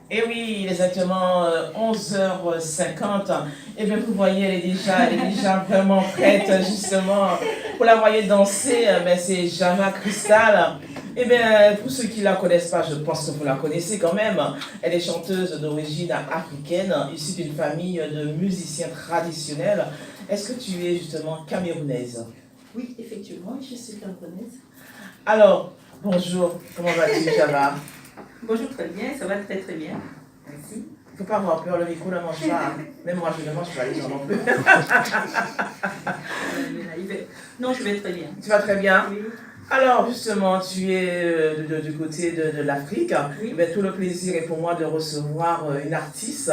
Et oui, il est exactement 11h50. Et bien, vous voyez, elle est déjà vraiment prête, justement, pour la voyez danser. Ben, c'est Jana Crystal. Et bien, pour ceux qui ne la connaissent pas, je pense que vous la connaissez quand même. Elle est chanteuse d'origine africaine, issue d'une famille de musiciens traditionnels. Est-ce que tu es justement camerounaise? Oui, effectivement, je suis camerounaise. Alors, bonjour, comment vas-tu, Jana? Bonjour, très bien, ça va très très bien. Merci. Il ne faut pas avoir peur, le micro ne mange pas. Même moi, je ne mange pas, les gens non plus. Non, je vais très bien. Tu vas très bien? Oui. Alors, justement, tu es du côté de l'Afrique. Oui. Ben, tout le plaisir est pour moi de recevoir une artiste,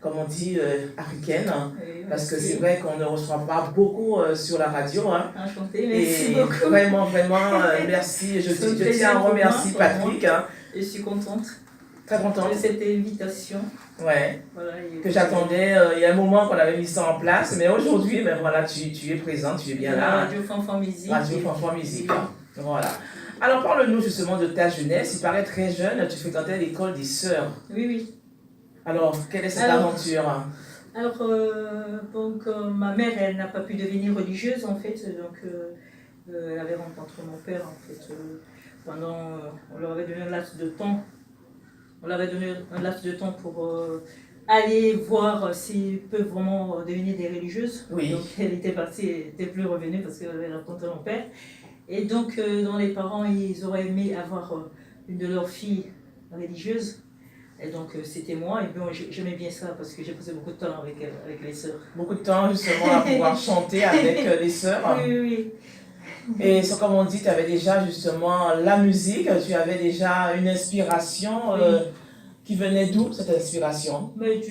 comme on dit, africaine. Oui, parce que c'est vrai qu'on ne reçoit pas beaucoup sur la radio. Hein. Enchantée, merci Et beaucoup. vraiment, merci. Je tiens à remercier Patrick. Hein. Je suis contente. Très contente. De cette invitation. Ouais. Voilà, que j'attendais. Il y a un moment qu'on avait mis ça en place, mais aujourd'hui, ben voilà, tu es présente, tu es bien là. Radio Fanfan Musique. Radio Fanfan Musique. Voilà. Alors parle-nous justement de ta jeunesse. Il paraît très jeune, tu fréquentais l'école des sœurs. Oui, oui. Alors, quelle est cette aventure? Alors, ma mère, elle n'a pas pu devenir religieuse en fait, donc elle avait rencontré mon père en fait pendant, on leur avait donné un laps de temps. On leur avait donné un laps de temps pour aller voir s'ils peuvent vraiment devenir des religieuses. Oui. Donc elle était partie, elle n'était plus revenue parce qu'elle avait rencontré mon père. Et donc dans les parents, ils auraient aimé avoir une de leurs filles religieuse. Et donc c'était moi, et bon, j'aimais bien ça parce que j'ai passé beaucoup de temps avec les sœurs. Beaucoup de temps justement à pouvoir chanter avec les sœurs. Oui, oui. Et c'est comme on dit, tu avais déjà justement la musique, tu avais déjà une inspiration qui venait d'où cette inspiration? Mais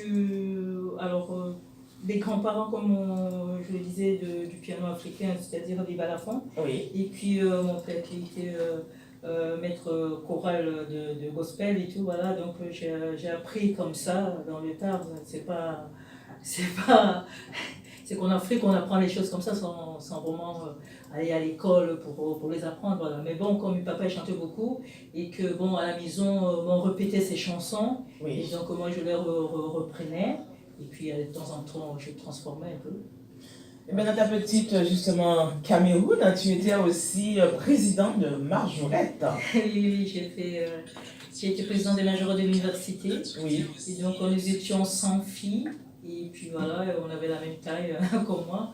des grands-parents, comme je le disais, du piano africain, c'est-à-dire des balafons. Oui. Et puis mon père qui était maître choral de gospel et tout, voilà, donc j'ai appris comme ça dans le tard. C'est qu'en Afrique, on apprend les choses comme ça sans vraiment aller à l'école pour les apprendre. Voilà. Mais bon, comme mon papa chantait beaucoup et que bon, à la maison, on répétait ses chansons, oui. Et donc moi je les reprenais. Et puis de temps en temps, je transformais un peu. Et bien dans ta petite, justement, Cameroun, tu étais aussi présidente de Majorette. Oui, j'ai été présidente des majorettes de l'université. Oui. Et donc nous étions 100 filles. Et puis voilà, on avait la même taille comme moi.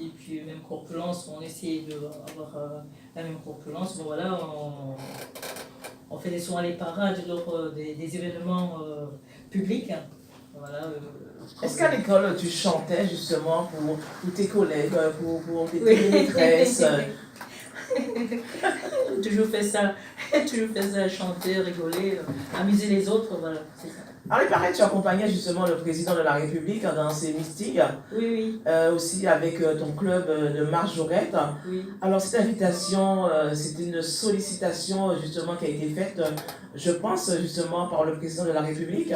Et puis même corpulence, on essayait d'avoir la même corpulence. Bon voilà, on fait des soirées parades lors des événements publics. Voilà, est-ce qu'à l'école tu chantais justement pour tes collègues, pour tes maîtresses? Toujours fait ça, chanter, rigoler, amuser les autres, voilà, c'est ça. Alors il paraît que tu accompagnais justement le président de la République dans ses mystiques. Oui, oui. Aussi avec ton club de Majorette. Oui. Alors cette invitation, c'est une sollicitation justement qui a été faite, je pense justement par le président de la République.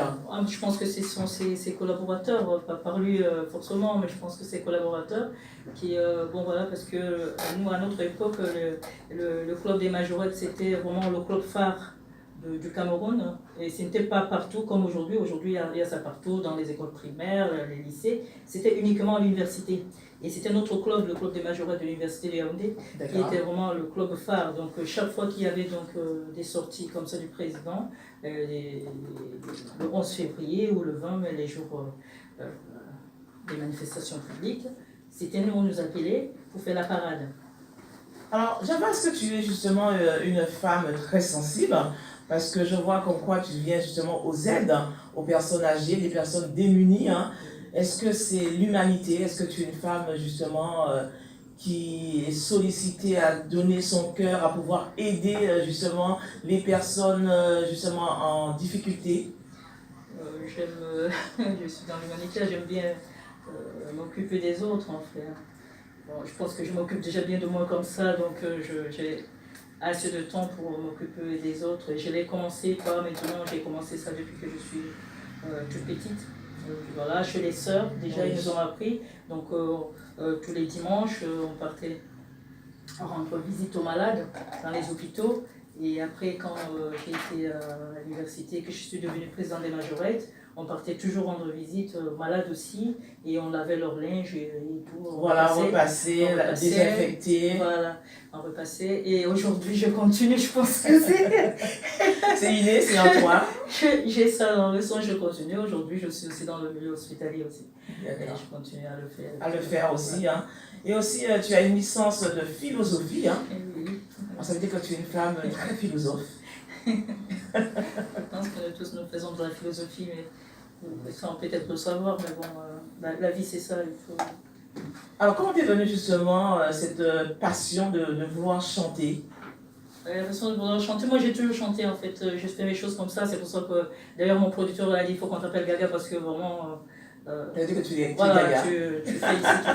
Je pense que ce sont ses collaborateurs, pas par lui forcément, mais je pense que ses collaborateurs qui, bon voilà, parce que nous à notre époque, le club des Majorettes c'était vraiment le club phare du Cameroun, et ce n'était pas partout comme aujourd'hui. Aujourd'hui, il y a ça partout, dans les écoles primaires, les lycées. C'était uniquement à l'université. Et c'était notre club, le club des majorettes de l'université de Yaoundé, qui était vraiment le club phare. Donc chaque fois qu'il y avait donc, des sorties comme ça du président, le 11 février ou le 20, les jours des manifestations publiques, c'était nous, on nous appelait pour faire la parade. Alors, j'avance que tu es justement une femme très sensible, parce que je vois comme quoi tu viens justement aux aides, aux personnes âgées, des personnes démunies. Hein. Est-ce que c'est l'humanité? Est-ce que tu es une femme justement qui est sollicitée à donner son cœur, à pouvoir aider justement les personnes justement en difficulté? Je suis dans l'humanité, j'aime bien m'occuper des autres en fait. Bon, je pense que je m'occupe déjà bien de moi comme ça, donc j'ai assez de temps pour m'occuper des autres. Et je l'ai commencé pas maintenant, j'ai commencé ça depuis que je suis toute petite. Voilà, chez les sœurs, déjà ils nous ont appris. Donc tous les dimanches, on partait rendre visite aux malades dans les hôpitaux. Et après, quand j'ai été à l'université, que je suis devenue présidente des majorettes, on partait toujours rendre visite, malades aussi, et on lavait leur linge et tout. Voilà, repasser, désinfecter. Voilà, on repassait. Et aujourd'hui, je continue, je pense que c'est... C'est inné, c'est en toi. J'ai ça dans le sang, je continue. Aujourd'hui, je suis aussi dans le milieu hospitalier aussi. Et je continue à le faire. À le faire aussi. Hein. Et aussi, tu as une licence de philosophie. Hein. Oui. Ça veut dire que tu es une femme très philosophe. Je pense que nous tous nous faisons de la philosophie, mais sans peut-être le savoir, mais bon, la vie c'est ça, il faut... Alors, comment t'es venue justement cette passion de vouloir chanter? La passion de vouloir chanter, moi j'ai toujours chanté en fait, j'ai fait mes choses comme ça, c'est pour ça que d'ailleurs mon producteur a dit il faut qu'on t'appelle Gaga parce que vraiment... Ça veut dire que tu es voilà, Gaga. tu fais ici